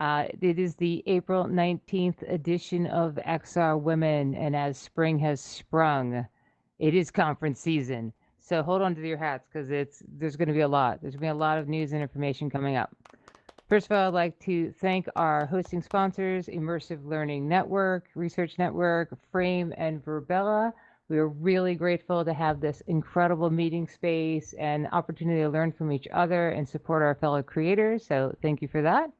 It is the April 19th edition of XR Women, and as spring has sprung, it is conference season. So hold on to your hats because there's going to be a lot. There's going to be a lot of news and information coming up. First of all, I'd like to thank our hosting sponsors, Immersive Learning Network, Research Network, Frame, and Verbella. We are really grateful to have this incredible meeting space and opportunity to learn from each other and support our fellow creators. So thank you for that.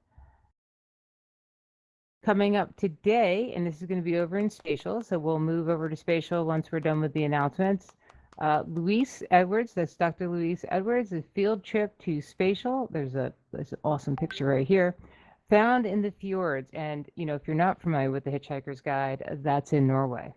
Coming up today, and this is going to be over in Spatial, so we'll move over to Spatial once we're done with the announcements. Louise Edwards, that's Dr. Louise Edwards, a field trip to Spatial. There's an awesome picture right here. Found in the fjords, and if you're not familiar with the Hitchhiker's Guide, that's in Norway.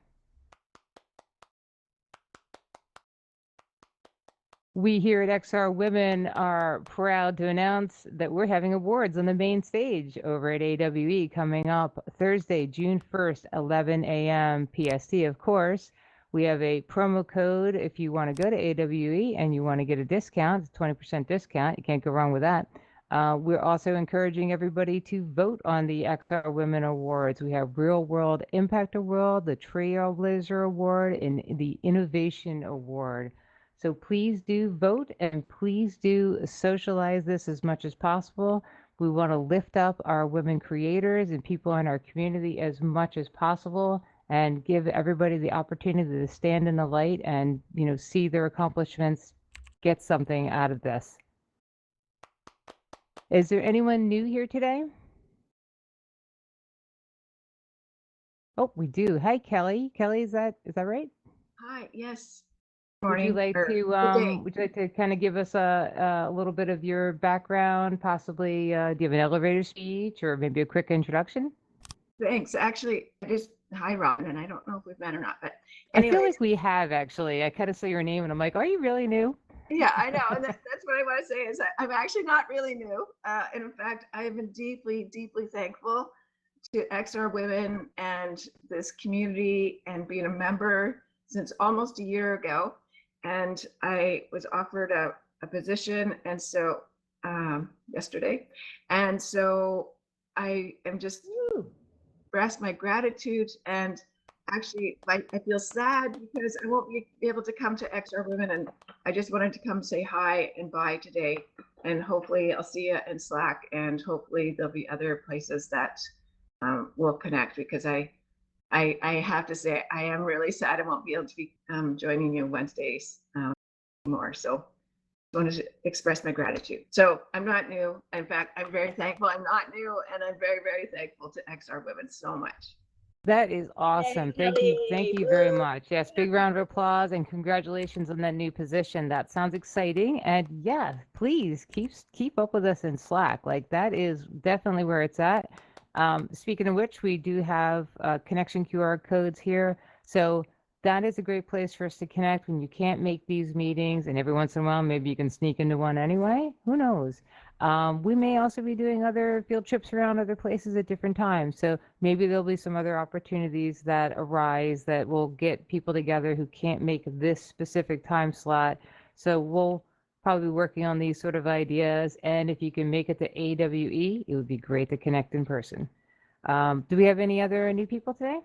We here at XR Women are proud to announce that we're having awards on the main stage over at AWE coming up Thursday, June 1st, 11 a.m. PST, of course. We have a promo code if you want to go to AWE and you want to get a discount. It's a 20% discount. You can't go wrong with that. We're also encouraging everybody to vote on the XR Women Awards. We have Real World Impact Award, the Trailblazer Award, and the Innovation Award. So please do vote and please do socialize this as much as possible. We want to lift up our women creators and people in our community as much as possible and give everybody the opportunity to stand in the light and, see their accomplishments, get something out of this. Is there anyone new here today? Oh, we do. Hi, Kelly. Kelly, is that right? Hi, yes. Would you like to kind of give us a little bit of your background, possibly, do you have an elevator speech or maybe a quick introduction? Thanks. Actually, hi, Robin, and I don't know if we've met or not, but I feel like we have actually. I kind of saw your name and I'm like, are you really new? Yeah, I know. And that's what I want to say is I'm actually not really new. And in fact, I have been deeply, deeply thankful to XR Women and this community and being a member since almost a year ago. And I was offered a position, and so yesterday, and so I am just express my gratitude. And actually, I feel sad because I won't be able to come to XR Women, and I just wanted to come say hi and bye today. And hopefully I'll see you in Slack, and hopefully there'll be other places that we'll connect, because I have to say, I am really sad I won't be able to be joining you Wednesdays more. So I wanted to express my gratitude. So I'm not new. In fact, I'm very thankful I'm not new, and I'm very, very thankful to XR Women so much. That is awesome. Thank you. Thank you very much. Yes, big round of applause and congratulations on that new position. That sounds exciting. And yeah, please keep up with us in Slack. Like that is definitely where it's at. Speaking of which, we do have connection QR codes here. So that is a great place for us to connect when you can't make these meetings, and every once in a while, maybe you can sneak into one anyway. Who knows? We may also be doing other field trips around other places at different times. So maybe there'll be some other opportunities that arise that will get people together who can't make this specific time slot. So we'll probably be working on these sort of ideas. And if you can make it to AWE, it would be great to connect in person. Do we have any other new people today?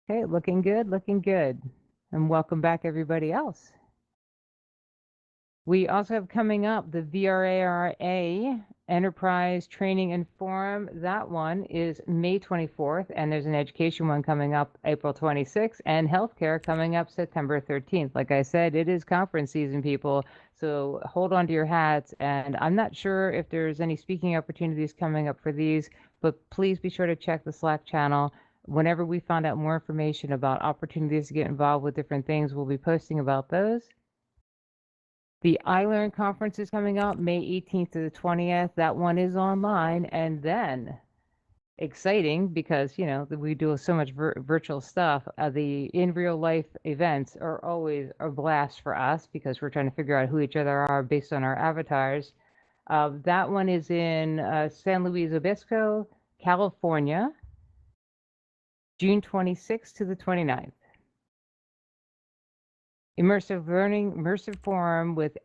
Okay, looking good, looking good. And welcome back, everybody else. We also have coming up the VRARA Enterprise Training and Forum. That one is May 24th, and there's an education one coming up April 26th, and healthcare coming up September 13th. Like I said, it is conference season, people, so hold on to your hats. And I'm not sure if there's any speaking opportunities coming up for these, but please be sure to check the Slack channel. Whenever we find out more information about opportunities to get involved with different things, we'll be posting about those. The iLearn conference is coming up May 18th to the 20th. That one is online. And then, exciting because, we do so much virtual stuff. The in real life events are always a blast for us because we're trying to figure out who each other are based on our avatars. That one is in San Luis Obispo, California, June 26th to the 29th. Immersive Learning, Immersive Forum with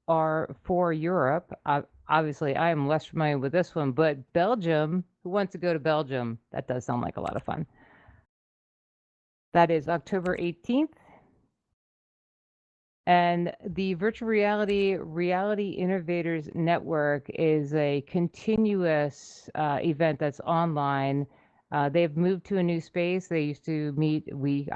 are for Europe. Obviously, I am less familiar with this one, but Belgium, who wants to go to Belgium? That does sound like a lot of fun. That is October 18th. And the Virtual Reality Innovators Network is a continuous event that's online. They've moved to a new space. They used to meet, we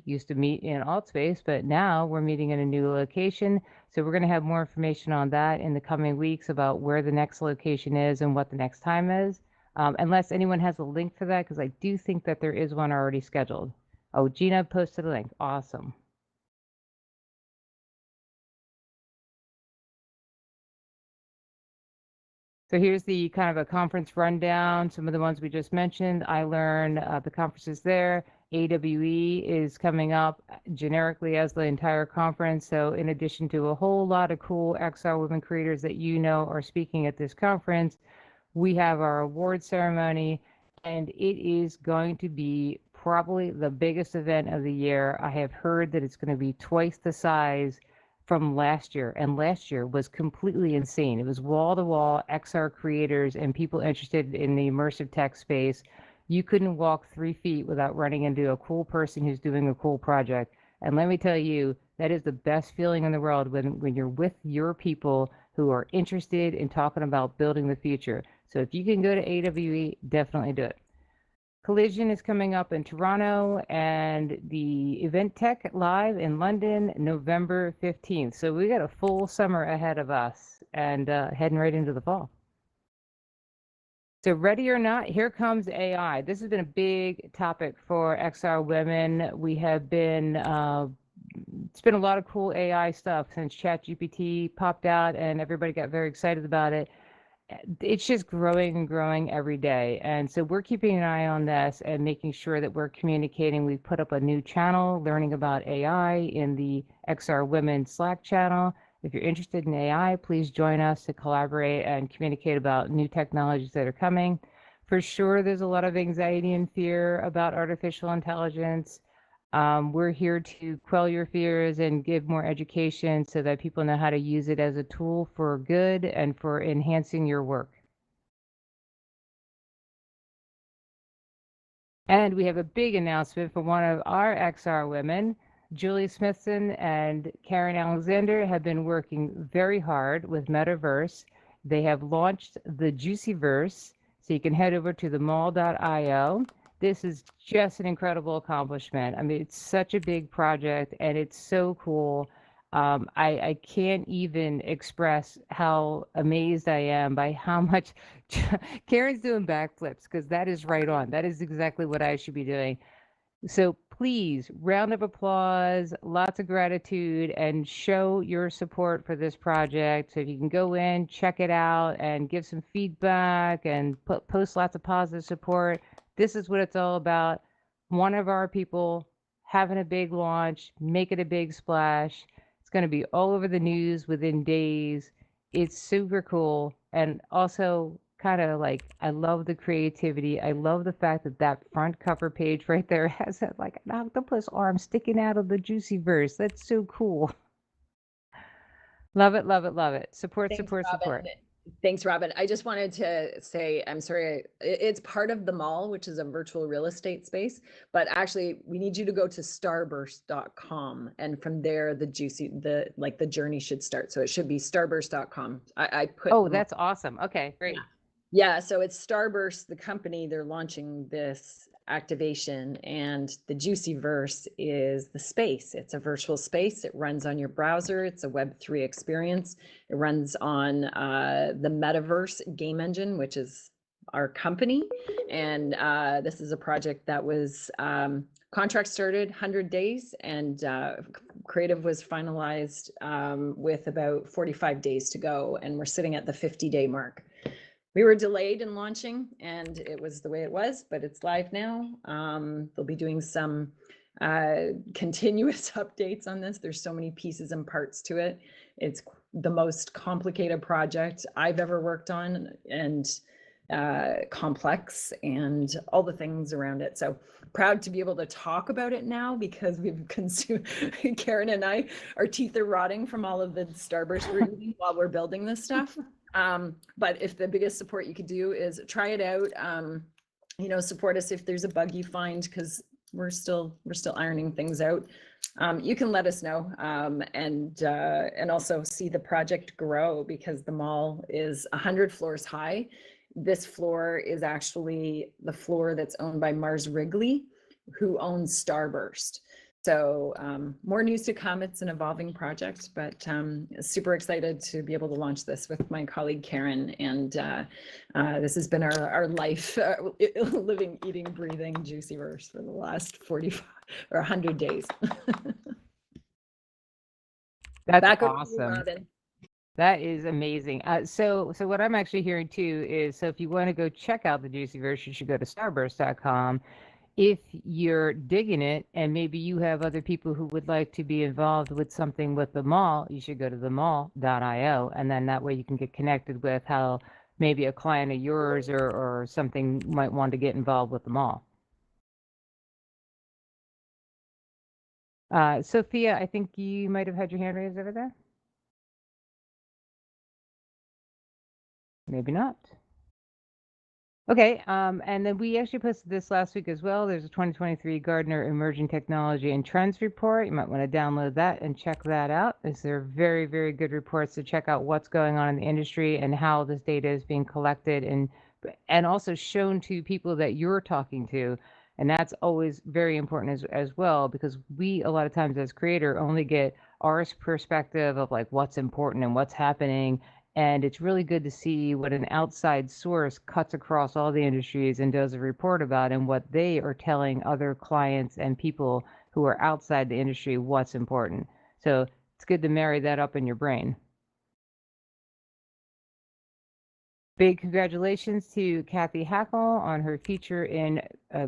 used to meet in Altspace, but now we're meeting in a new location. So we're going to have more information on that in the coming weeks about where the next location is and what the next time is. Unless anyone has a link for that, because I do think that there is one already scheduled. Oh, Gina posted a link. Awesome. So here's the kind of a conference rundown. Some of the ones we just mentioned. I learned the conferences there. AWE is coming up generically as the entire conference. So in addition to a whole lot of cool XR women creators that you know are speaking at this conference, we have our award ceremony, and it is going to be probably the biggest event of the year. I have heard that it's going to be twice the size from last year, and last year was completely insane. It was wall to wall XR creators and people interested in the immersive tech space. You couldn't walk 3 feet without running into a cool person who's doing a cool project. And let me tell you, that is the best feeling in the world when you're with your people who are interested in talking about building the future. So if you can go to AWE, definitely do it. Collision is coming up in Toronto, and the Event Tech Live in London, November 15th. So we got a full summer ahead of us and heading right into the fall. So ready or not, here comes AI. This has been a big topic for XR women. We have been, it's been a lot of cool AI stuff since ChatGPT popped out and everybody got very excited about it. It's just growing and growing every day. And so we're keeping an eye on this and making sure that we're communicating. We've put up a new channel, learning about AI in the XR Women Slack channel. If you're interested in AI, please join us to collaborate and communicate about new technologies that are coming. For sure, there's a lot of anxiety and fear about artificial intelligence. We're here to quell your fears and give more education so that people know how to use it as a tool for good and for enhancing your work. And we have a big announcement for one of our XR women. Julie Smithson and Karen Alexander have been working very hard with Metaverse. They have launched the Juicyverse, so you can head over to themall.io. This is just an incredible accomplishment. I mean, it's such a big project and it's so cool. I can't even express how amazed I am by how much Karen's doing backflips, because that is right on. That is exactly what I should be doing. So please, round of applause, lots of gratitude, and show your support for this project. So if you can go in, check it out, and give some feedback and post lots of positive support. This is what it's all about. One of our people having a big launch, make it a big splash. It's going to be all over the news within days. It's super cool. And also, kind of like, I love the creativity. I love the fact that that front cover page right there has that like an octopus arm sticking out of the Juicyverse. That's so cool. Love it, love it, love it. Support, Thanks, support, Robin. support. Thanks, Robin. I just wanted to say, I'm sorry, it's part of the mall, which is a virtual real estate space, but actually we need you to go to starburst.com, and from there the journey should start. So it should be starburst.com. I put Oh, that's awesome. Okay, great. Yeah, so it's Starburst, the company, they're launching this activation, and the Juicyverse is the space. It's a virtual space. It runs on your browser. It's a Web3 experience. It runs on the Metaverse game engine, which is our company. And this is a project that was contract started 100 days, and creative was finalized with about 45 days to go, and we're sitting at the 50-day mark. We were delayed in launching, and it was the way it was, but it's live now. They'll be doing some continuous updates on this. There's so many pieces and parts to it. It's the most complicated project I've ever worked on, and complex and all the things around it. So proud to be able to talk about it now because we've consumed, Karen and I, our teeth are rotting from all of the Starburst we're eating while we're building this stuff. But if the biggest support you could do is try it out, you know, support us if there's a bug you find, because we're still ironing things out. You can let us know, and also see the project grow, because the mall is 100 floors high. This floor is actually the floor that's owned by Mars Wrigley, who owns Starburst. So more news to come. It's an evolving project, but super excited to be able to launch this with my colleague Karen. And this has been our life, living, eating, breathing Juicyverse for the last 45 or 100 days. That's Back over to you, awesome. Robin. That is amazing. So what I'm actually hearing too is, so if you want to go check out the Juicyverse, you should go to starburst.com. If you're digging it and maybe you have other people who would like to be involved with something with the mall, you should go to themall.io, and then that way you can get connected with how maybe a client of yours or something might want to get involved with the mall. Sophia, I think you might have had your hand raised over there. Maybe not. Okay, and then we actually posted this last week as well. There's a 2023 Gartner Emerging Technology and Trends report. You might want to download that and check that out. They're very, very good reports to check out what's going on in the industry and how this data is being collected and also shown to people that you're talking to. And that's always very important as well, because we, a lot of times as creator, only get our perspective of like what's important and what's happening. And it's really good to see what an outside source cuts across all the industries and does a report about, and what they are telling other clients and people who are outside the industry what's important. So it's good to marry that up in your brain. Big congratulations to Kathy Hackle on her feature in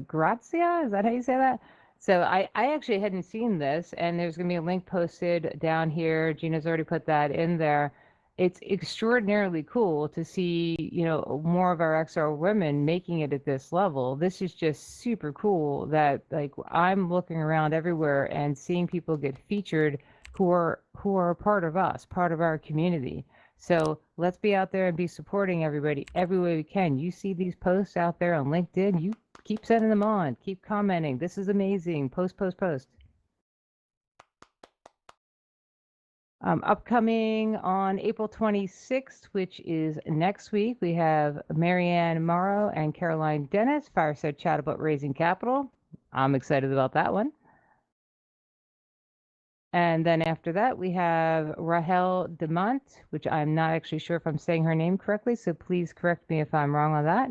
Grazia. Is that how you say that? So I actually hadn't seen this, and there's going to be a link posted down here. Gina's already put that in there. It's extraordinarily cool to see, you know, more of our XR women making it at this level. This is just super cool that, like, I'm looking around everywhere and seeing people get featured who are a part of us, part of our community. So let's be out there and be supporting everybody every way we can. You see these posts out there on LinkedIn, you keep sending them on, keep commenting. This is amazing. Post. Upcoming on April 26th, which is next week, we have Marianne Morrow and Caroline Dennis, fireside chat about raising capital. I'm excited about that one. And then after that, we have Rahel Demont, which I'm not actually sure if I'm saying her name correctly, so please correct me if I'm wrong on that.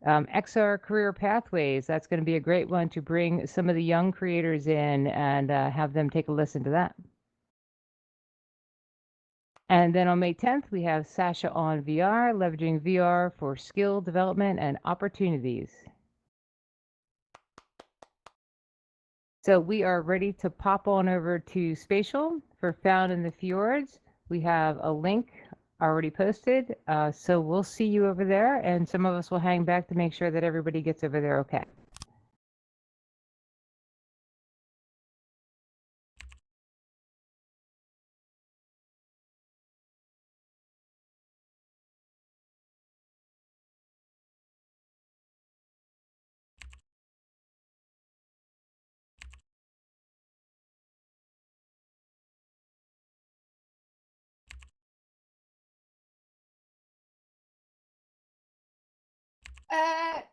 XR Career Pathways, that's going to be a great one to bring some of the young creators in and have them take a listen to that. And then on May 10th, we have Sasha on VR, leveraging VR for skill development and opportunities. So we are ready to pop on over to Spatial for Found in the Fjords. We have a link already posted, so we'll see you over there, and some of us will hang back to make sure that everybody gets over there okay.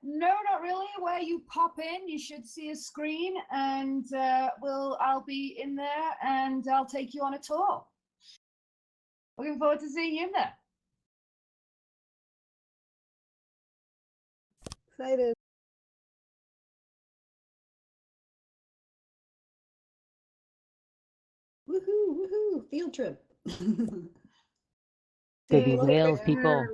No, not really. Where you pop in, you should see a screen, and I'll be in there, and I'll take you on a tour. Looking forward to seeing you in there. Excited. Woohoo, field trip. Baby whales, people.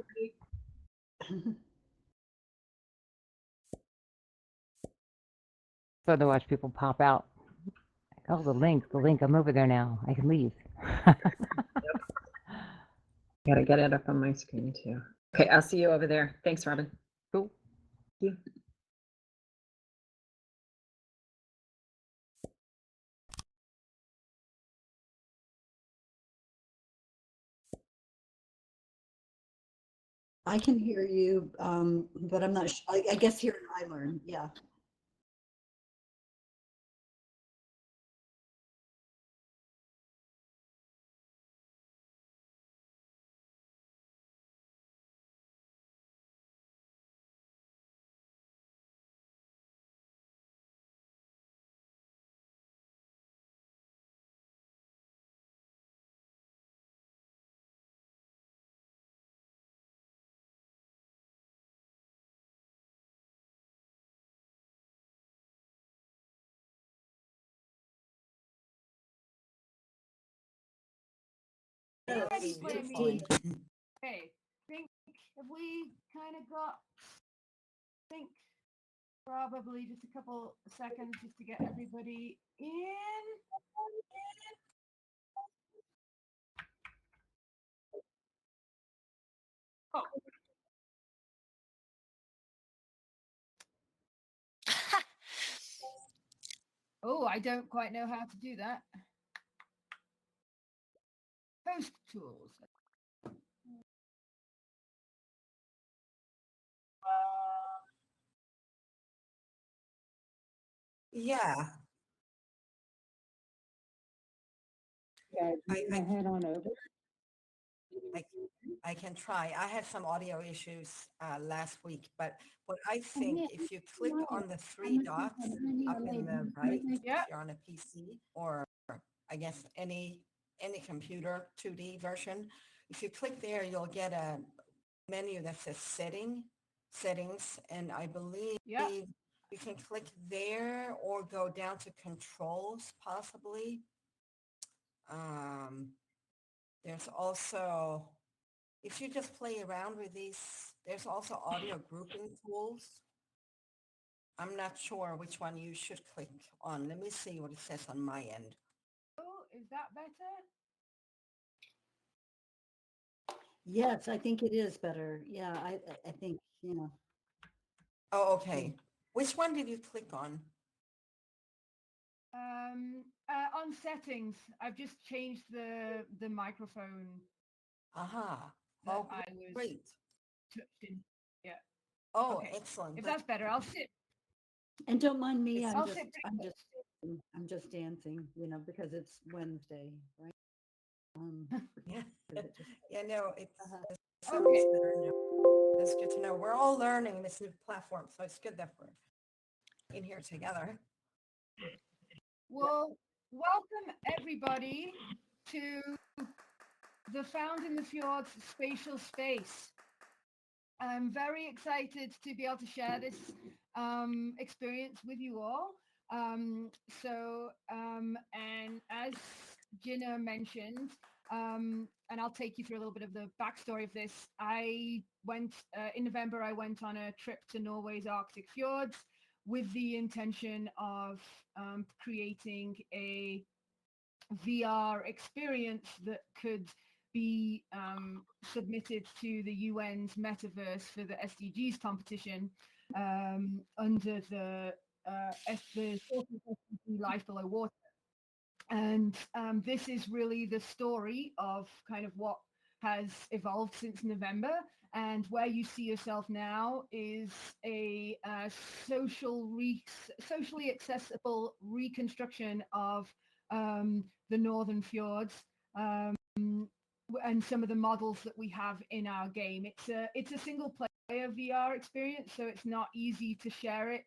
Fun to watch people pop out. Oh, the link, I'm over there now. I can leave. Gotta get it up on my screen too. Okay, I'll see you over there. Thanks, Robin. you. I can hear you, but I'm not, I guess here in iLearn, yeah. Ready, play me. Beautiful. Okay, think have we kind of got? Think probably just a couple seconds just to get everybody in. Oh, oh, I don't quite know how to do that. Host tools. Yeah, Yeah, I, you I, wanna head on over? I, I can try. I had some audio issues last week, but what I think, if you click on the three dots up in the right, Yeah. if you're on a PC or I guess any computer 2D version, if you click there, you'll get a menu that says settings, and I believe Yeah. you can click there or go down to controls possibly. There's also, if you just play around with these, there's also audio grouping tools. I'm not sure which one you should click on. Let me see what it says on my end. Oh, is that better? Yes, I think it is better. Yeah, I think, you know. Oh, okay. Which one did you click on? On settings, I've just changed the microphone Aha. that Oh, I was great. touching. Yeah. Oh, Okay. excellent. If that's better, I'll sit. And don't mind me, It's- I'll sit pretty I'm just dancing, you know, because it's Wednesday, right? Yeah, it just, yeah, no, it uh-huh. sounds Okay. better now. That's good to know. We're all learning this new platform, so it's good that we're in here together. Well, welcome everybody to the Found in the Fjords spatial space. I'm very excited to be able to share this experience with you all. And as Gina mentioned, and I'll take you through a little bit of the backstory of this. I went in November, I went on a trip to Norway's Arctic fjords with the intention of creating a VR experience that could be submitted to the UN's metaverse for the SDGs competition under the SDG Life Below Water. And this is really the story of kind of what has evolved since November. And where you see yourself now is a socially accessible reconstruction of the Northern Fjords and some of the models that we have in our game. It's a single player VR experience, so it's not easy to share it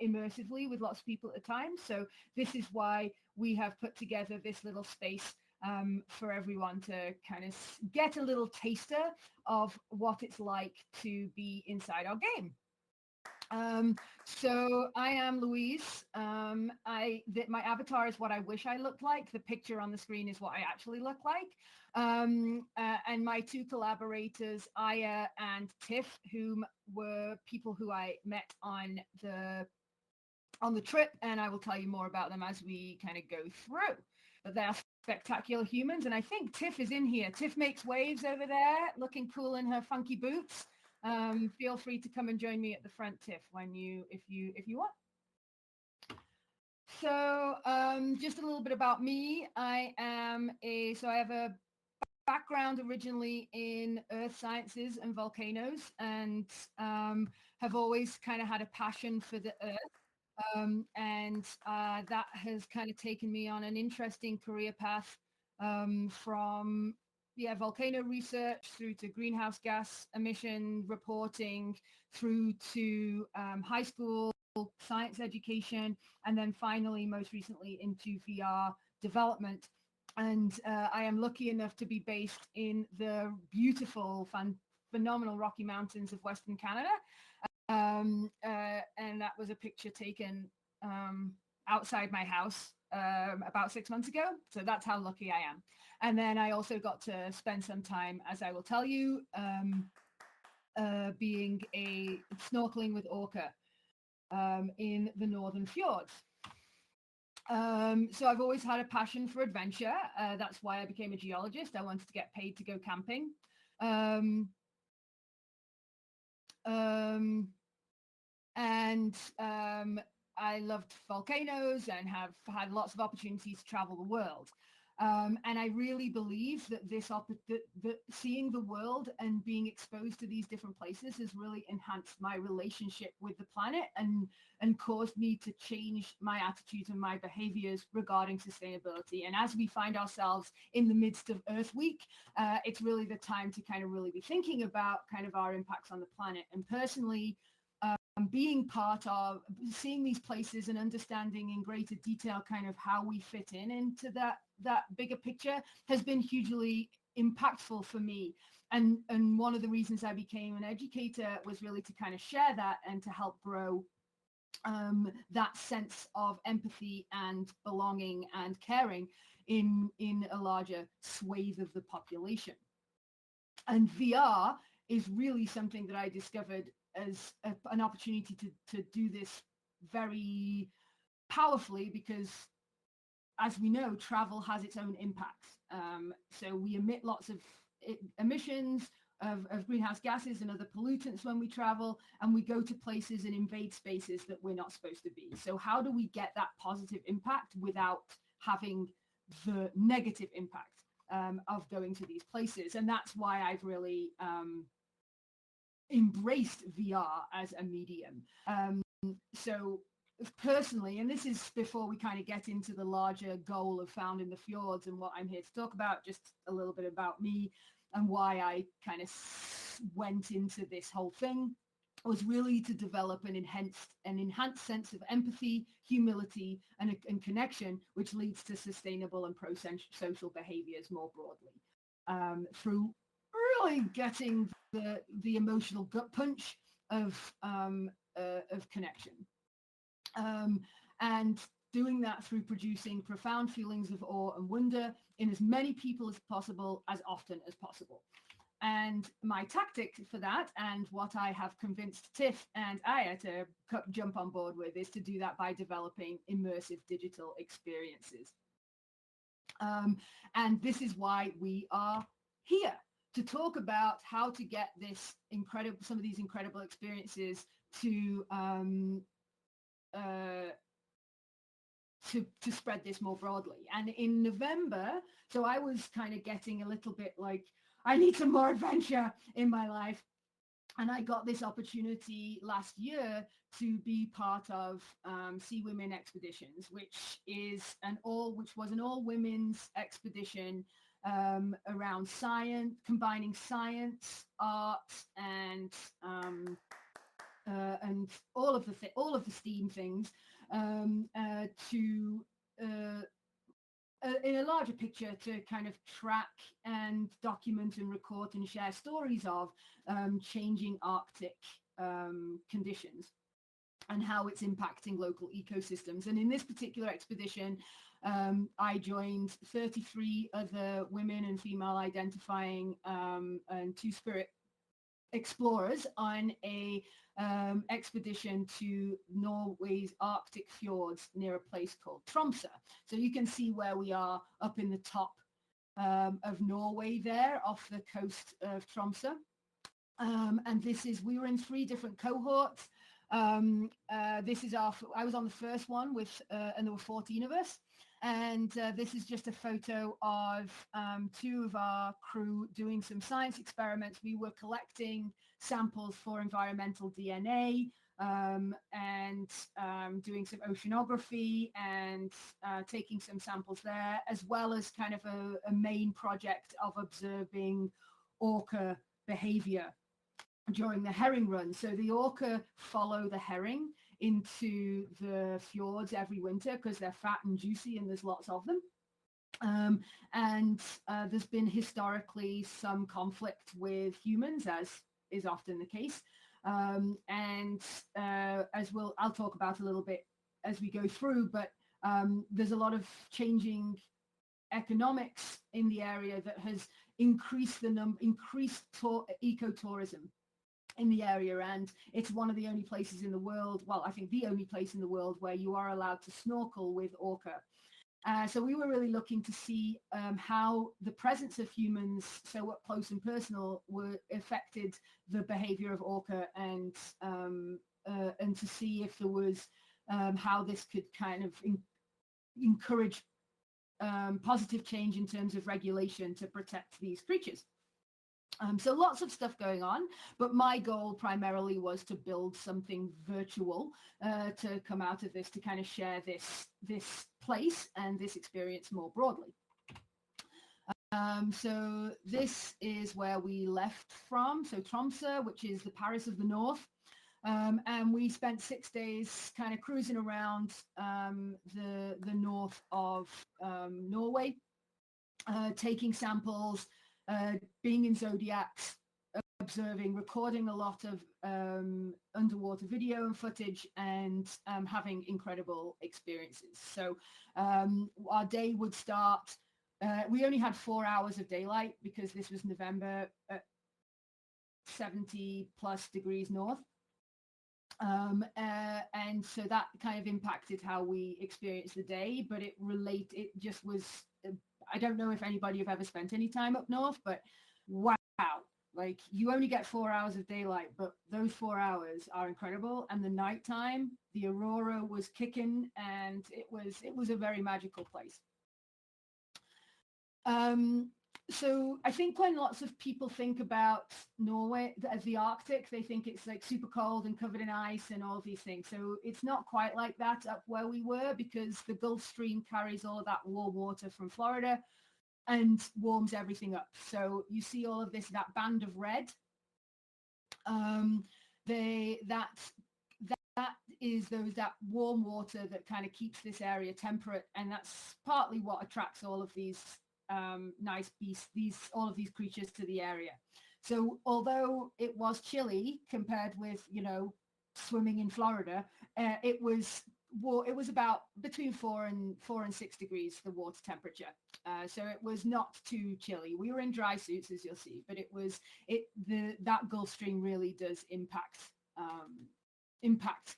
immersively with lots of people at a time. So this is why we have put together this little space for everyone to kind of get a little taster of what it's like to be inside our game. So I am Louise. My avatar is what I wish I looked like. The picture on the screen is what I actually look like. And my two collaborators, Aya and Tiff, whom were people who I met on the trip, and I will tell you more about them as we kind of go through. But they're spectacular humans, and I think Tiff is in here. Tiff makes waves over there, looking cool in her funky boots. feel free to come and join me at the front, Tiff, if you want. So just a little bit about me. I have a background originally in earth sciences and volcanoes, and have always kind of had a passion for the earth. And that has kind of taken me on an interesting career path, from volcano research through to greenhouse gas emission reporting, through to high school science education, and then finally, most recently, into VR development. And I am lucky enough to be based in the beautiful, phenomenal Rocky Mountains of Western Canada. And that was a picture taken outside my house about 6 months ago. So that's how lucky I am. And then I also got to spend some time, as I will tell you, being snorkeling with orca in the northern fjords. So I've always had a passion for adventure. That's why I became a geologist. I wanted to get paid to go camping. I loved volcanoes and have had lots of opportunities to travel the world. And I really believe that that seeing the world and being exposed to these different places has really enhanced my relationship with the planet and caused me to change my attitudes and my behaviors regarding sustainability. And as we find ourselves in the midst of Earth Week, it's really the time to kind of really be thinking about kind of our impacts on the planet. And personally, being part of seeing these places and understanding in greater detail kind of how we fit into that bigger picture has been hugely impactful for me. And one of the reasons I became an educator was really to kind of share that and to help grow that sense of empathy and belonging and caring in a larger swathe of the population. And VR is really something that I discovered as an opportunity to do this very powerfully, because as we know, travel has its own impacts. So we emit lots of emissions of greenhouse gases and other pollutants when we travel, and we go to places and invade spaces that we're not supposed to be. So how do we get that positive impact without having the negative impact of going to these places? And that's why I've really embraced VR as a medium. So personally, and this is before we kind of get into the larger goal of Found in the Fjords and what I'm here to talk about, just a little bit about me and why I kind of went into this whole thing, was really to develop an enhanced sense of empathy, humility, and connection, which leads to sustainable and pro-social behaviors more broadly, through really getting the emotional gut punch of connection, and doing that through producing profound feelings of awe and wonder in as many people as possible, as often as possible. And my tactic for that, and what I have convinced Tiff and Aya to jump on board with, is to do that by developing immersive digital experiences. And this is why we are here, to talk about how to get some of these incredible experiences to spread this more broadly. And in November, so I was kind of getting a little bit like, I need some more adventure in my life. And I got this opportunity last year to be part of Sea Women Expeditions, which was an all women's expedition around science, combining science, art, and all of the STEAM things in a larger picture, to kind of track and document and record and share stories of changing Arctic conditions and how it's impacting local ecosystems. And in this particular expedition, I joined 33 other women and female identifying and two-spirit explorers on a expedition to Norway's Arctic fjords near a place called Tromsø. So you can see where we are up in the top of Norway there, off the coast of Tromsø. And we were in 3 different cohorts. I was on the first one and there were 14 of us. And this is just a photo of 2 of our crew doing some science experiments. We were collecting samples for environmental DNA and doing some oceanography and taking some samples there, as well as kind of a main project of observing orca behavior during the herring run. So the orca follow the herring into the fjords every winter because they're fat and juicy and there's lots of them. And there's been historically some conflict with humans, as is often the case. I'll talk about a little bit as we go through, but there's a lot of changing economics in the area that has increased ecotourism in the area, and it's one of the only places in the world, well, I think the only place in the world where you are allowed to snorkel with orca. So we were really looking to see how the presence of humans so up close and personal affected the behavior of orca, and to see if there was how this could kind of encourage positive change in terms of regulation to protect these creatures. So lots of stuff going on, but my goal primarily was to build something virtual to come out of this, to kind of share this place and this experience more broadly. So this is where we left from, so Tromsø, which is the Paris of the North. And we spent 6 days kind of cruising around the north of Norway, taking samples, being in zodiacs, observing, recording a lot of underwater video and footage, and having incredible experiences. So our day would start, we only had 4 hours of daylight because this was November at 70 plus degrees north. And so that kind of impacted how we experienced the day, but it just was, I don't know if anybody have ever spent any time up north, but wow, like you only get 4 hours of daylight, but those 4 hours are incredible. And the nighttime, the aurora was kicking, and it was a very magical place. So I think when lots of people think about Norway as the Arctic, they think it's like super cold and covered in ice and all these things. So it's not quite like that up where we were, because the Gulf Stream carries all of that warm water from Florida and warms everything up. So you see all of that band of red. That is that warm water that kind of keeps this area temperate, and that's partly what attracts all of these nice beasts, all of these creatures to the area. So although it was chilly compared with, swimming in Florida, it was about between 4 and 6 degrees, the water temperature. So it was not too chilly. We were in dry suits, as you'll see, but that Gulf Stream really does impact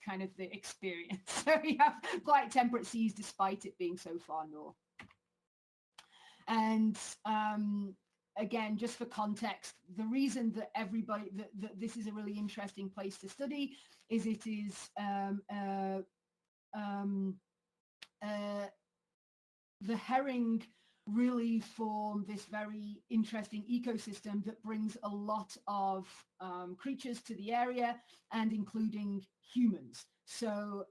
kind of the experience. So we have quite temperate seas despite it being so far north. And again, just for context, the reason that that this is a really interesting place to study is it is the herring really form this very interesting ecosystem that brings a lot of creatures to the area, and including humans. So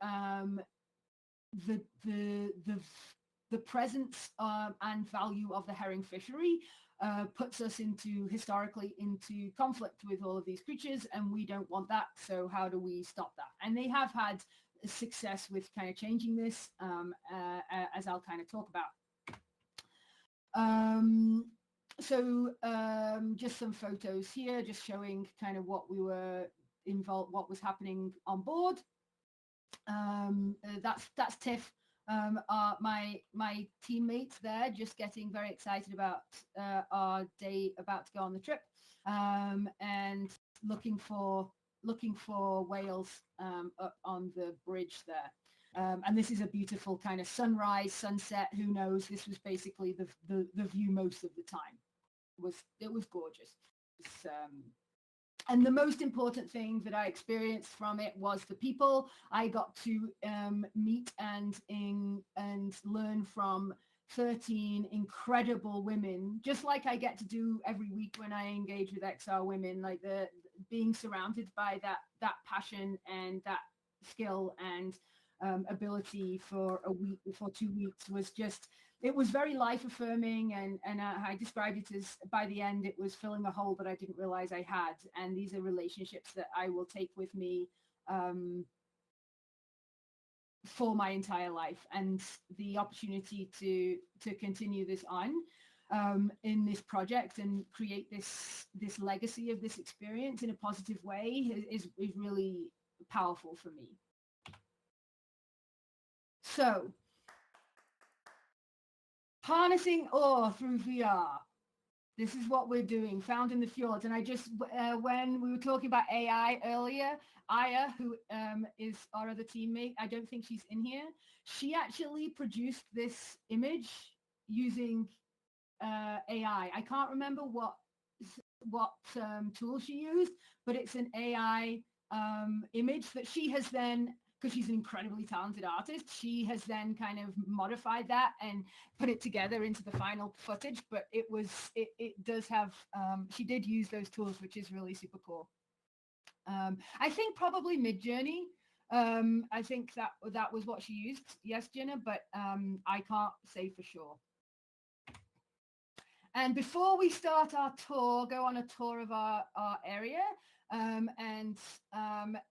the presence and value of the herring fishery puts us historically into conflict with all of these creatures, and we don't want that. So how do we stop that? And they have had success with kind of changing this, as I'll kind of talk about. Just some photos here, just showing kind of what we were involved, what was happening on board. That's Tiff, my teammates there, just getting very excited about our day about to go on the trip, and looking for whales up on the bridge there. And this is a beautiful kind of sunrise, sunset. Who knows? This was basically the view most of the time. It was gorgeous. And the most important thing that I experienced from it was the people. I got to meet and learn from 13 incredible women, just like I get to do every week when I engage with XR women, like the being surrounded by that passion and that skill and ability for a week, for 2 weeks was just, it was very life affirming, and I described it as, by the end, it was filling a hole that I didn't realize I had. And these are relationships that I will take with me for my entire life, and the opportunity to continue this on in this project and create this legacy of this experience in a positive way is really powerful for me. So, harnessing awe through VR. This is what we're doing, found in the fjords. And I just, when we were talking about AI earlier, Aya, who is our other teammate, I don't think she's in here. She actually produced this image using AI. I can't remember what tool she used, but it's an AI image that she has then, because she's an incredibly talented artist, she has then kind of modified that and put it together into the final footage. But it does have, she did use those tools, which is really super cool. I think probably Midjourney. I think that was what she used. Yes, Jenna, but I can't say for sure. And before we start our tour, go on a tour of our area, and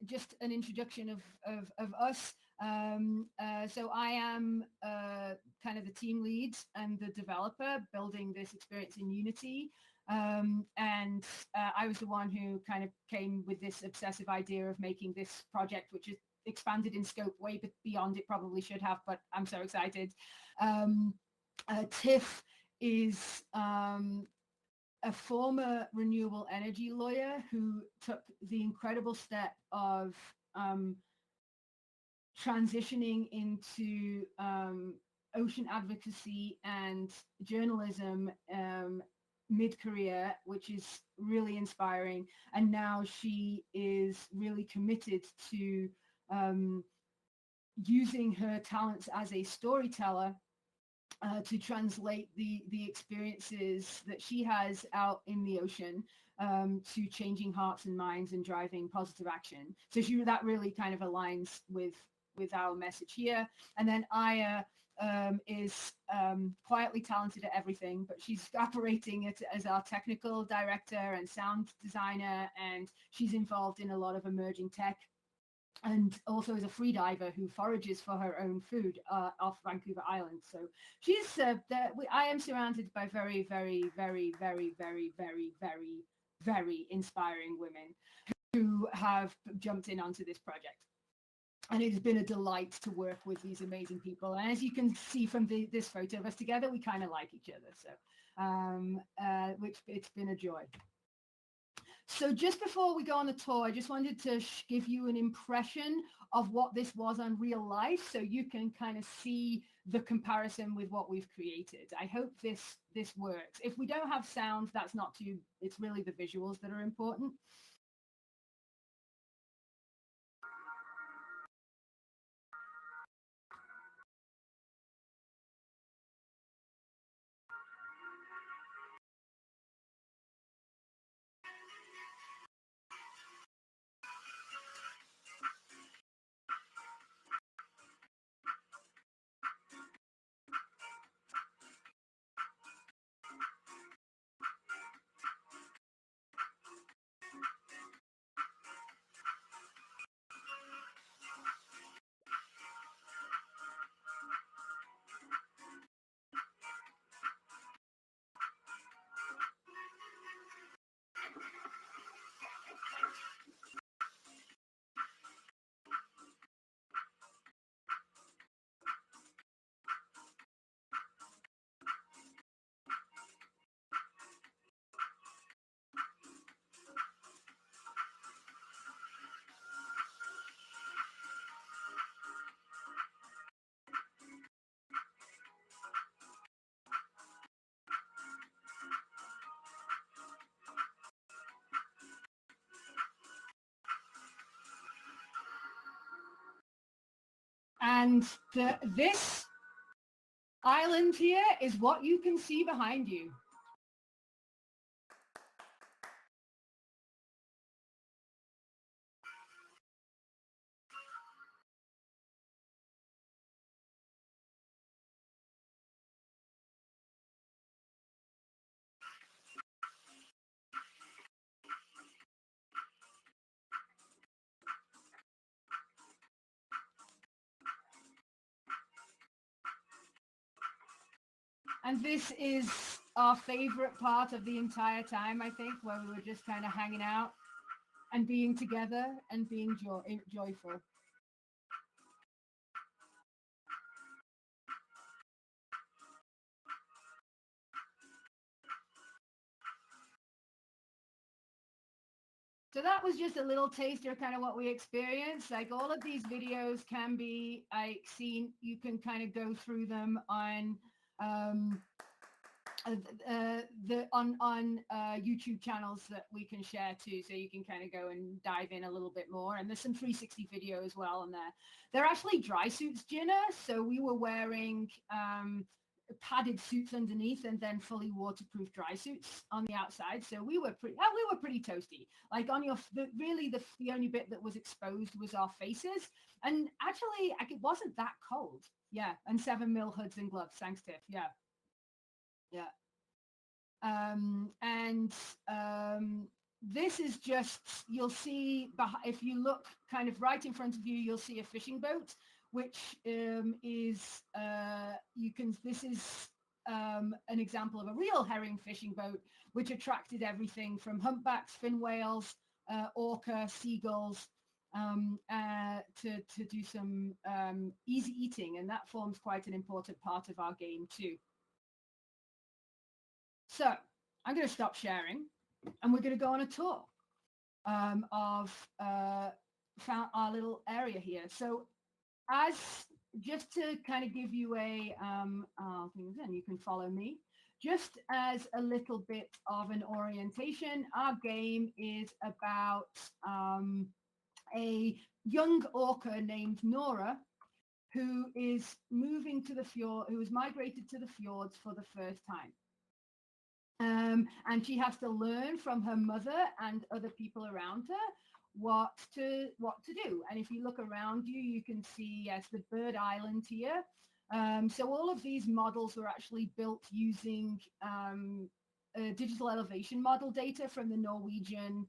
just an introduction of us. So I am kind of the team lead and the developer building this experience in Unity. And I was the one who kind of came with this obsessive idea of making this project, which is expanded in scope way beyond it probably should have, but I'm so excited. Tiff is a former renewable energy lawyer who took the incredible step of transitioning into ocean advocacy and journalism mid-career, which is really inspiring. And now she is really committed to using her talents as a storyteller to translate the experiences that she has out in the ocean to changing hearts and minds and driving positive action. So that really kind of aligns with our message here. And then Aya is quietly talented at everything, but she's operating as our technical director and sound designer, and she's involved in a lot of emerging tech, and also is a free diver who forages for her own food off Vancouver Island. So she's I am surrounded by very, very, very, very, very, very, very, very inspiring women who have jumped in onto this project. And it has been a delight to work with these amazing people. And as you can see from this photo of us together, we kind of like each other. So, which it's been a joy. So just before we go on the tour, I just wanted to give you an impression of what this was on real life, so you can kind of see the comparison with what we've created. I hope this works. If we don't have sound, that's not too, it's really the visuals that are important. And this island here is what you can see behind you. And this is our favorite part of the entire time, I think, where we were just kind of hanging out and being together and being joyful. So that was just a little taster of kind of what we experienced. Like all of these videos can be seen. You can kind of go through them on YouTube channels that we can share too, so you can kind of go and dive in a little bit more. And there's some 360 video as well on there. They're actually dry suits, Gina. So we were wearing padded suits underneath and then fully waterproof dry suits on the outside. So we were pretty toasty. Like on the only bit that was exposed was our faces. And actually, it wasn't that cold. Yeah, and 7mm hoods and gloves. Thanks, Tiff. Yeah. This is just, you'll see, if you look kind of right in front of you, you'll see a fishing boat, which this is an example of a real herring fishing boat, which attracted everything from humpbacks, fin whales, orca, seagulls, to do some easy eating. And that forms quite an important part of our game too. So I'm going to stop sharing and we're going to go on a tour of our little area here. So just to kind of give you a things, and you can follow me, just as a little bit of an orientation, our game is about a young orca named Nora, who is moving to the fjord, who has migrated to the fjords for the first time. And she has to learn from her mother and other people around her what to do. And if you look around you, you can see, yes, the bird island here. So all of these models were actually built using digital elevation model data from the Norwegian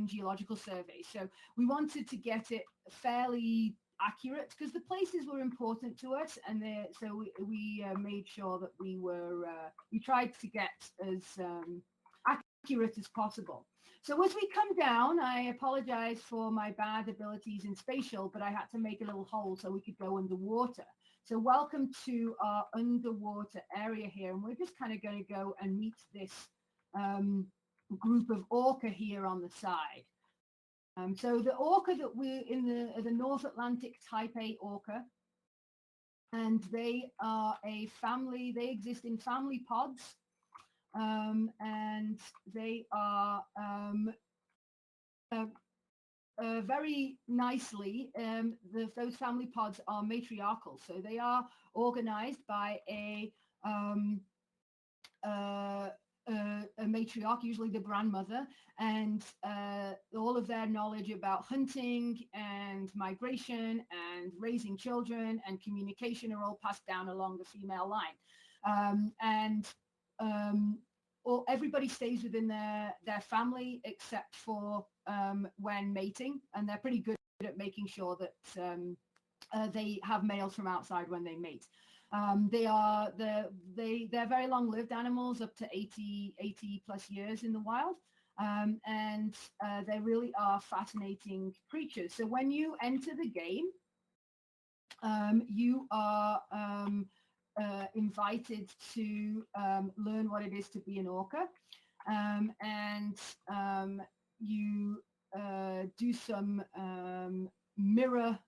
Geological Survey. So we wanted to get it fairly accurate because the places were important to us, and so we made sure that we tried to get as accurate as possible. So as we come down, I apologize for my bad abilities in spatial, but I had to make a little hole so we could go underwater. So welcome to our underwater area here, and we're just kind of going to go and meet this group of orca here on the side. So the orca that we're in the North Atlantic type A orca, and they are a family. They exist in family pods, and they are very nicely. Those family pods are matriarchal, so they are organized by a matriarch, usually the grandmother, and all of their knowledge about hunting and migration and raising children and communication are all passed down along the female line. Everybody stays within their family except for when mating, and they're pretty good at making sure that they have males from outside when they mate. They're very long-lived animals, up to 80 plus years in the wild, and they really are fascinating creatures. So when you enter the game, you are invited to learn what it is to be an orca, and you do some mirror.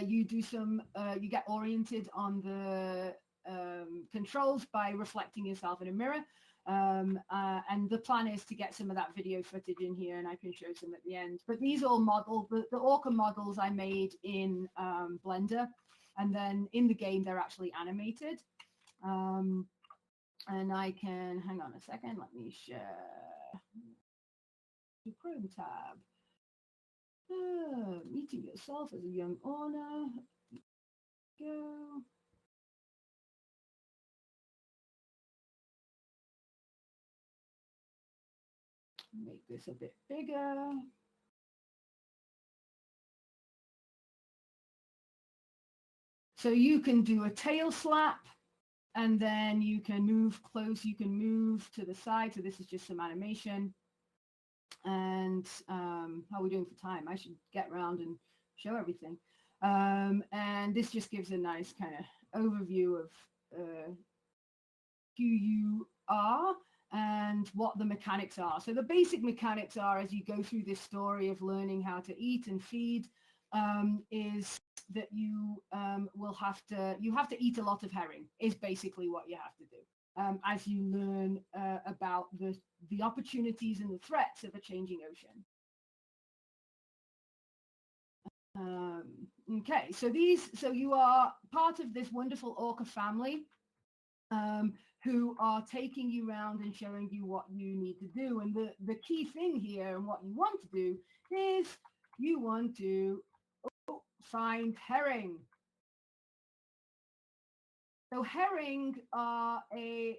You get oriented on the controls by reflecting yourself in a mirror. And the plan is to get some of that video footage in here, and I can show some at the end. But these all the orca models I made in Blender, and then in the game they're actually animated. And I can, hang on a second, let me share the Chrome tab. Meeting yourself as a young owner. Go. Make this a bit bigger. So you can do a tail slap, and then you can move close, you can move to the side. So this is just some animation. And how are we doing for time? I should get around and show everything. And this just gives a nice kind of overview of who you are and what the mechanics are. So the basic mechanics are, as you go through this story of learning how to eat and feed, is that you will have to eat a lot of herring, is basically what you have to do, as you learn about the opportunities and the threats of a changing ocean. Okay, so you are part of this wonderful orca family, who are taking you around and showing you what you need to do. And the key thing here and what you want to do is you want to find herring. So herring are a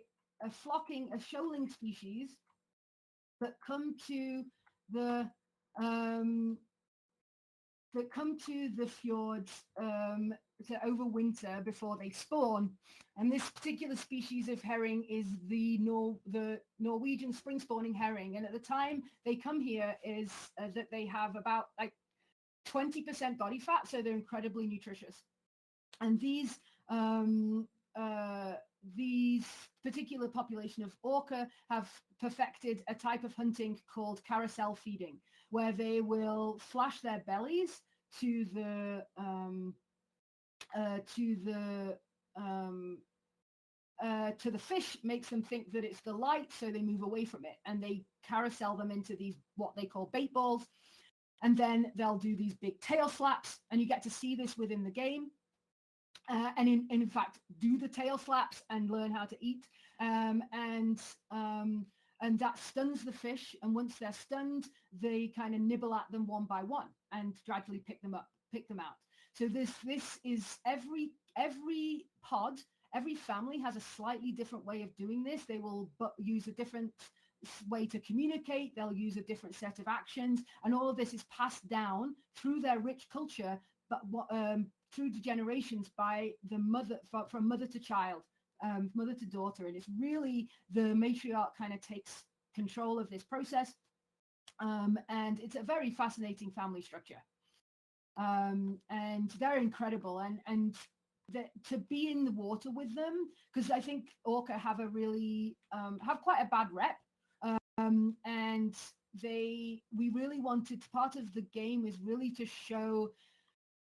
shoaling species that come to the fjords to overwinter before they spawn. And this particular species of herring is the Norwegian spring spawning herring. And at the time they come here is that they have about like 20% body fat, so they're incredibly nutritious. And these particular population of orca have perfected a type of hunting called carousel feeding, where they will flash their bellies to the fish, makes them think that it's the light, so they move away from it, and they carousel them into these what they call bait balls, and then they'll do these big tail slaps, and you get to see this within the game. And in fact, do the tail slaps and learn how to eat, and that stuns the fish. And once they're stunned, they kind of nibble at them one by one and gradually pick them out. So this is every pod, every family has a slightly different way of doing this. They will use a different way to communicate. They'll use a different set of actions, and all of this is passed down through their rich culture, but through the generations by the mother, from mother to child, mother to daughter. And it's really the matriarch kind of takes control of this process. And it's a very fascinating family structure. And they're incredible. And to be in the water with them, because I think orca have a really, have quite a bad rep. And we really wanted, part of the game is really to show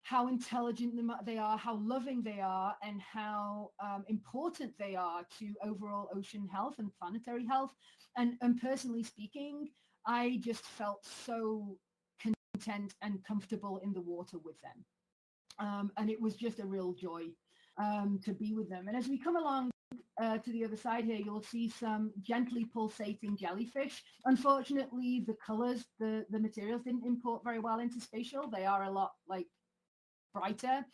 how intelligent they are, how loving they are, and how important they are to overall ocean health and planetary health. And personally speaking, I just felt so content and comfortable in the water with them. And it was just a real joy to be with them. And as we come along to the other side here, you'll see some gently pulsating jellyfish. Unfortunately, the colors, the materials didn't import very well into Spatial. They are a lot like brighter.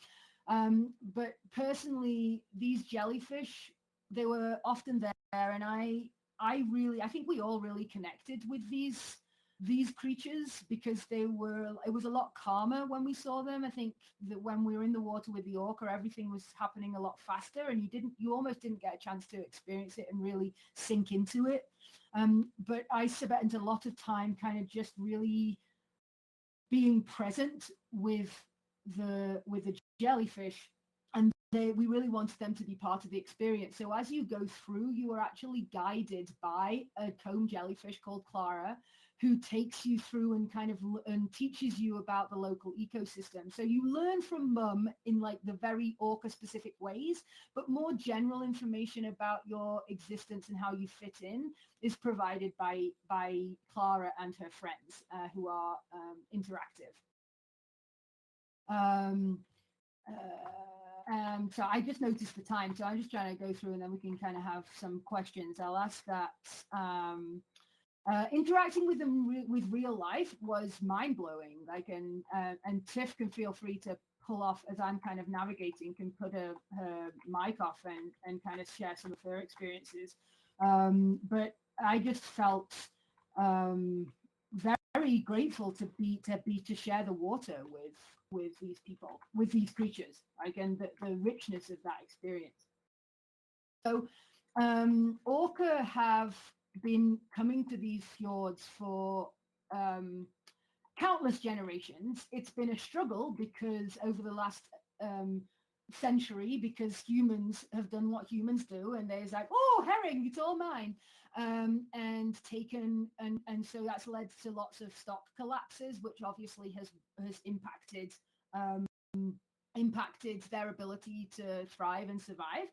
But personally, these jellyfish, they were often there, and I think we all really connected with these creatures, because it was a lot calmer when we saw them. I think that when we were in the water with the orca, everything was happening a lot faster, and you almost didn't get a chance to experience it and really sink into it. But I spent a lot of time kind of just really being present with the jellyfish, and we really wanted them to be part of the experience. So as you go through, you are actually guided by a comb jellyfish called Clara, who takes you through and kind of and teaches you about the local ecosystem. So you learn from Mum in like the very orca specific ways, but more general information about your existence and how you fit in is provided by Clara and her friends, who are interactive. So I just noticed the time, so I'm just trying to go through and then we can kind of have some questions. I'll ask that. Interacting with them with real life was mind-blowing. Like, and Tiff can feel free to pull off as I'm kind of navigating, can put her mic off and kind of share some of her experiences. But I just felt very grateful to share the water with these people, with these creatures, again, the richness of that experience. So orca have been coming to these fjords for countless generations. It's been a struggle because over the last century, because humans have done what humans do, and there's like, oh, herring, it's all mine, and taken, and so that's led to lots of stock collapses, which obviously has impacted their ability to thrive and survive.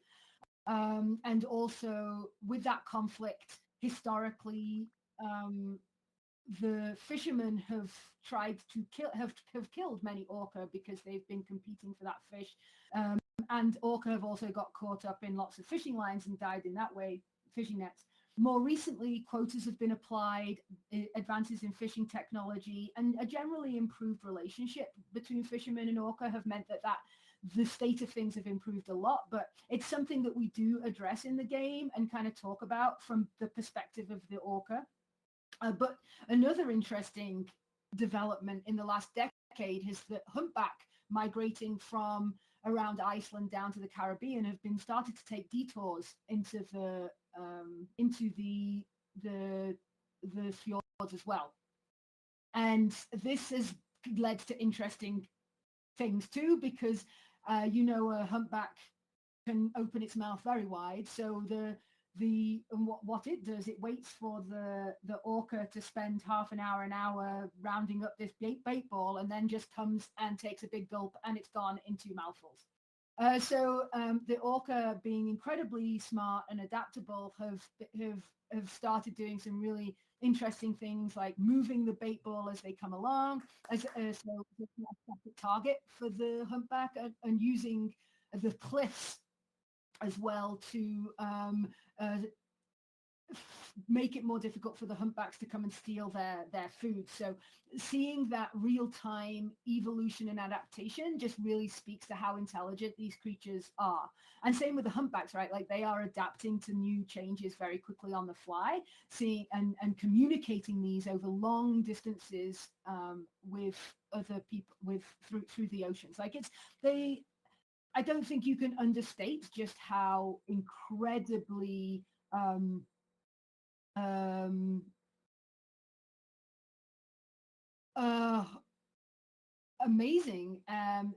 And also with that conflict, historically, the fishermen have tried to have killed many orca because they've been competing for that fish. And orca have also got caught up in lots of fishing lines and died in that way, fishing nets. More recently, quotas have been applied, advances in fishing technology, and a generally improved relationship between fishermen and orca have meant that the state of things have improved a lot, but it's something that we do address in the game and kind of talk about from the perspective of the orca. But another interesting development in the last decade is that humpback migrating from around Iceland down to the Caribbean have been started to take detours into the fjords as well. And this has led to interesting things too, because a humpback can open its mouth very wide. So what it does, it waits for the orca to spend half an hour rounding up this bait ball, and then just comes and takes a big gulp, and it's gone in 2 mouthfuls. So the orca, being incredibly smart and adaptable, have started doing some really interesting things, like moving the bait ball as they come along, so it's a target for the humpback, and using the cliffs as well to make it more difficult for the humpbacks to come and steal their food. So seeing that real-time evolution and adaptation just really speaks to how intelligent these creatures are. And same with the humpbacks, right? Like, they are adapting to new changes very quickly on the fly, seeing and communicating these over long distances with other people, through the oceans. Like, I don't think you can understate just how incredibly amazing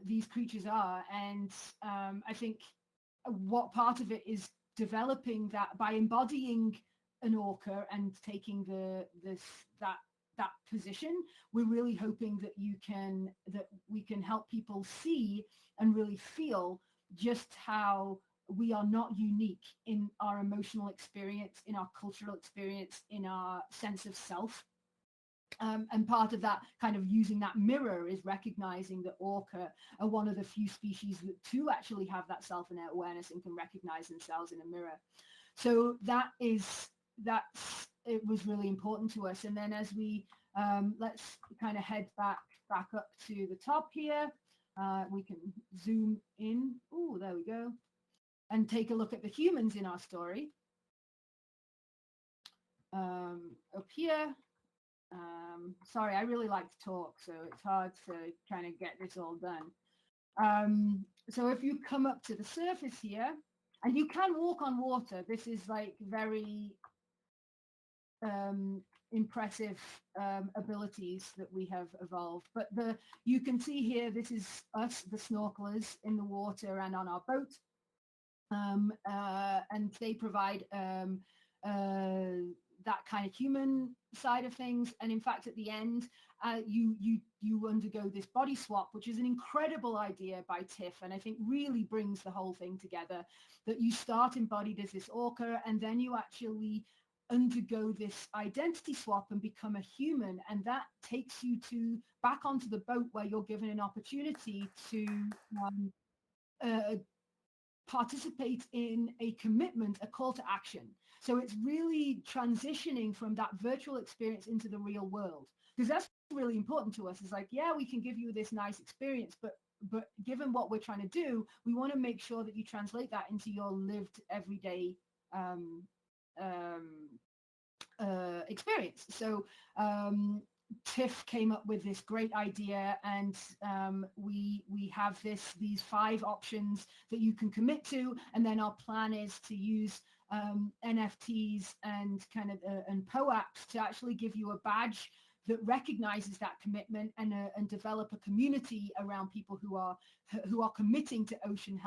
these creatures are. And I think what part of it is developing that by embodying an orca and taking that position. We're really hoping that we can help people see and really feel just how we are not unique in our emotional experience, in our cultural experience, in our sense of self. And part of that, kind of using that mirror, is recognizing that orca are one of the few species that do actually have that self-awareness and can recognize themselves in a mirror. So it was really important to us. And then as we let's kind of head back up to the top here, we can zoom in. Oh, there we go. And take a look at the humans in our story. Up here. Sorry, I really like to talk, so it's hard to kind of get this all done. So if you come up to the surface here, and you can walk on water, this is like very impressive abilities that we have evolved. But you can see here, this is us, the snorkelers, in the water and on our boat. And they provide that kind of human side of things. And in fact, at the end, you undergo this body swap, which is an incredible idea by Tiff, and I think really brings the whole thing together. That you start embodied as this orca, and then you actually undergo this identity swap and become a human, and that takes you back onto the boat, where you're given an opportunity to participate in a commitment, a call to action. So it's really transitioning from that virtual experience into the real world, because that's really important to us. It's like, yeah, we can give you this nice experience, but given what we're trying to do, we want to make sure that you translate that into your lived everyday experience. So Tiff came up with this great idea, and we have these 5 options that you can commit to, and then our plan is to use NFTs and and POAPs to actually give you a badge that recognizes that commitment, and develop a community around people who are committing to ocean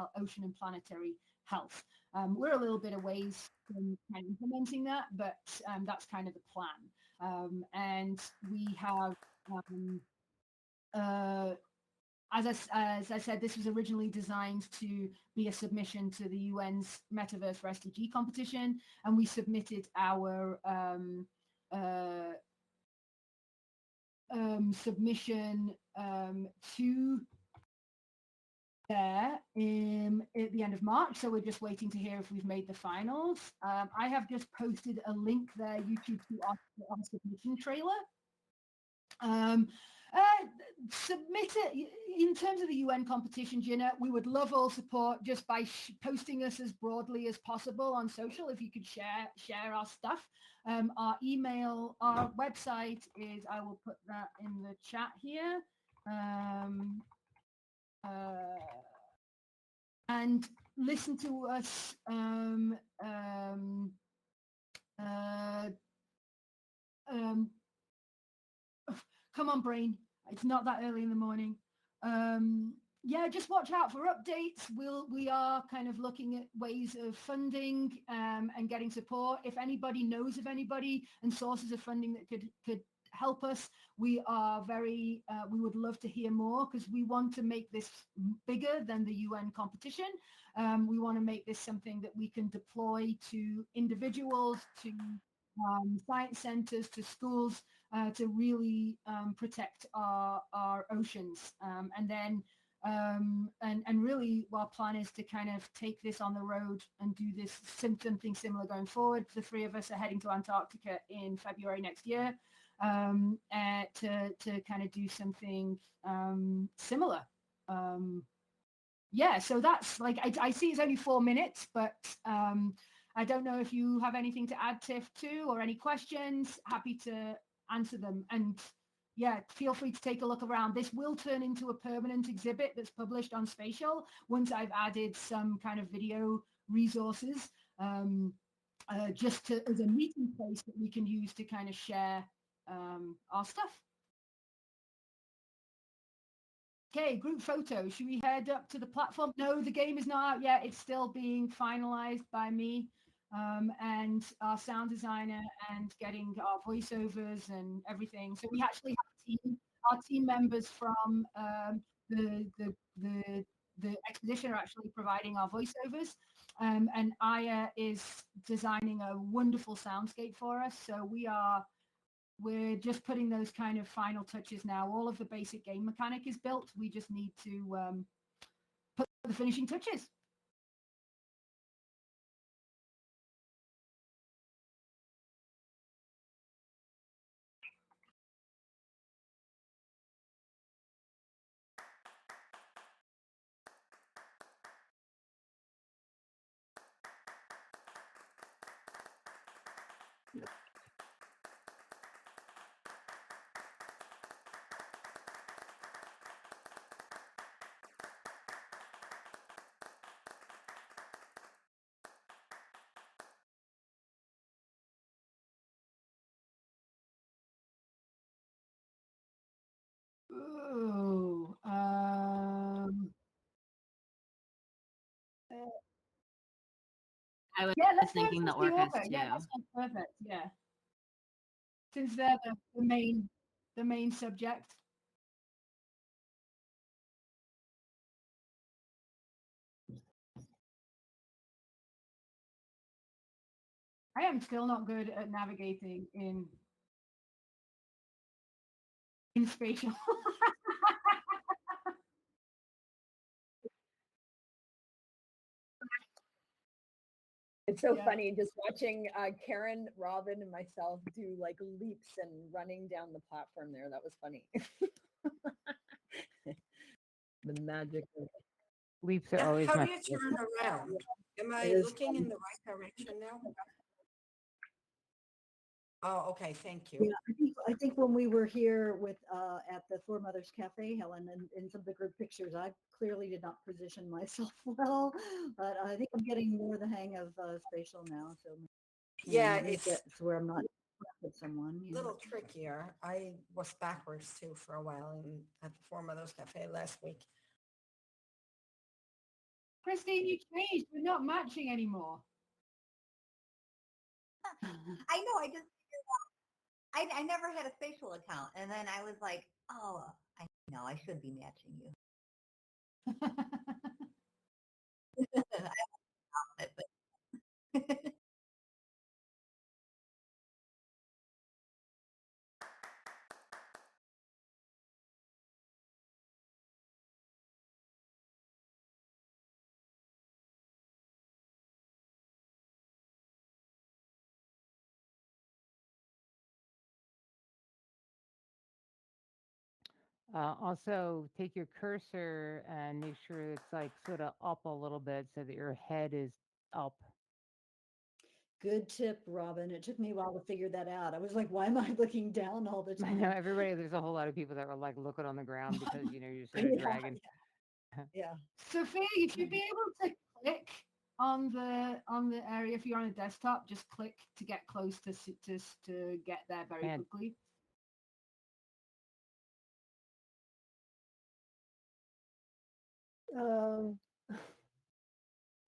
and planetary health. We're a little bit of ways from implementing that, but that's kind of the plan. And we have, as I said, this was originally designed to be a submission to the UN's Metaverse for SDG competition, and we submitted our submission to there at the end of March, so we're just waiting to hear if we've made the finals. I have just posted a link there, YouTube, to our submission trailer. Submit it. In terms of the UN competition, Gina, we would love all support just by posting us as broadly as possible on social. If you could share our stuff. Our email, our website is, I will put that in the chat here. And listen to us. Come on, brain. It's not that early in the morning. Yeah, just watch out for updates. We are kind of looking at ways of funding and getting support. If anybody knows of anybody and sources of funding that could help us, we are we would love to hear more, because we want to make this bigger than the UN competition. We want to make this something that we can deploy to individuals, to science centers, to schools, to really protect our oceans. And then and really our plan is to kind of take this on the road and do this something similar going forward. The 3 of us are heading to Antarctica in February next year, to kind of do something similar. Yeah, so that's like, I see it's only 4 minutes, but I don't know if you have anything to add, Tiff, too, or any questions. Happy to answer them. And yeah, feel free to take a look around. This will turn into a permanent exhibit that's published on Spatial once I've added some kind of video resources, just as a meeting place that we can use to kind of share our stuff. Okay, group photos. Should we head up to the platform? No, the game is not out yet. It's still being finalized by me and our sound designer, and getting our voiceovers and everything. So we actually have a team. Our team members from the expedition are actually providing our voiceovers. And Aya is designing a wonderful soundscape for us. So we're just putting those kind of final touches now. All of the basic game mechanic is built. We just need to put the finishing touches. Ooh, I was yeah, let's go thinking the Sister orcas Orca. Yeah, too. that sounds perfect. Yeah, since they're the main subject. I am still not good at navigating in spatial. It's so Yeah. funny just watching Karen, Robin, and myself do like leaps and running down the platform there. That was funny. The magic of Leaps are Yeah, always how do my you favorite. turn around? Am I it is looking in the right direction now? Oh, okay, thank Yeah, you. I think when we were here with at the Four Mothers Cafe, Helen, and in some of the group pictures, I clearly did not position myself well, but I think I'm getting more the hang of spatial now. So Yeah, maybe it's that's where I'm not with someone. a little trickier. I was backwards too for a while at the Four Mothers Cafe last week. Christine, you changed. We're not matching anymore. I know. I just figured out. I never had a spatial account, and then I was like, oh, I know I should be matching you. I found it, but Also, take your cursor and make sure it's like sort of up a little bit so that your head is up. Good tip, Robin. It took me a while to figure that out. I was like, why am I looking down all the I know time? everybody, there's a whole lot of people that were like looking on the ground because, you're sort of Yeah, dragging. yeah. Sophia, you should be able to click on the area if you're on a desktop. Just click to get close to get there very And quickly. Um,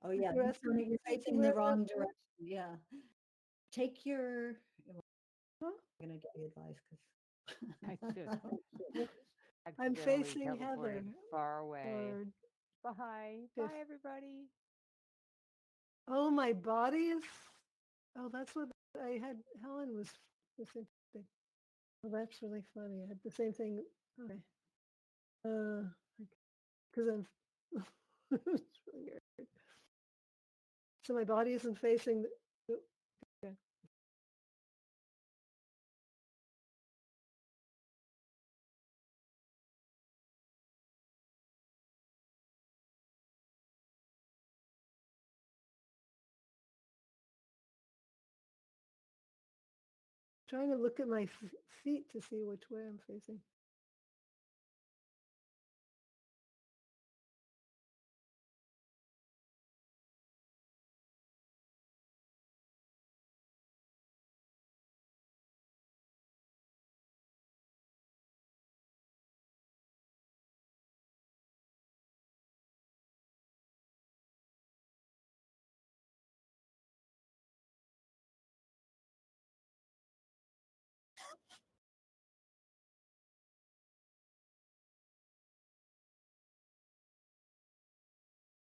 Oh yeah, you're you're asking you're facing the where wrong direction. Yeah. Take your, huh? I'm gonna give you advice I just because I'm accidentally facing Heather teleported far away. or Bye. if Bye, everybody. oh my body is oh that's what I had Helen was the same thing. Oh that's really funny. I had the same thing. Okay. Because I'm it's really weird. So my body isn't facing okay. Trying to look at my feet to see which way I'm facing.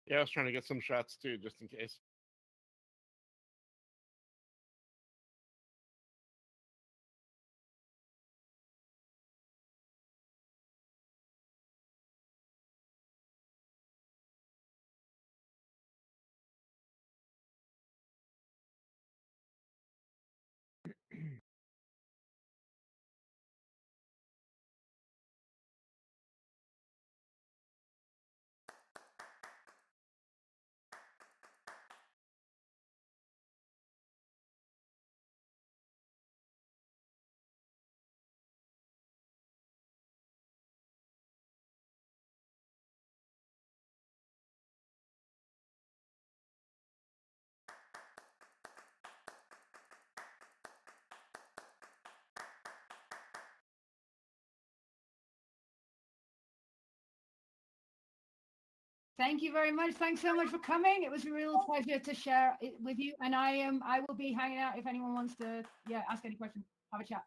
Yeah, I was trying to get some shots too, just in case. Thank you very much. Thanks so much for coming. It was a real pleasure to share it with you. And I will be hanging out if anyone wants to, ask any questions, have a chat.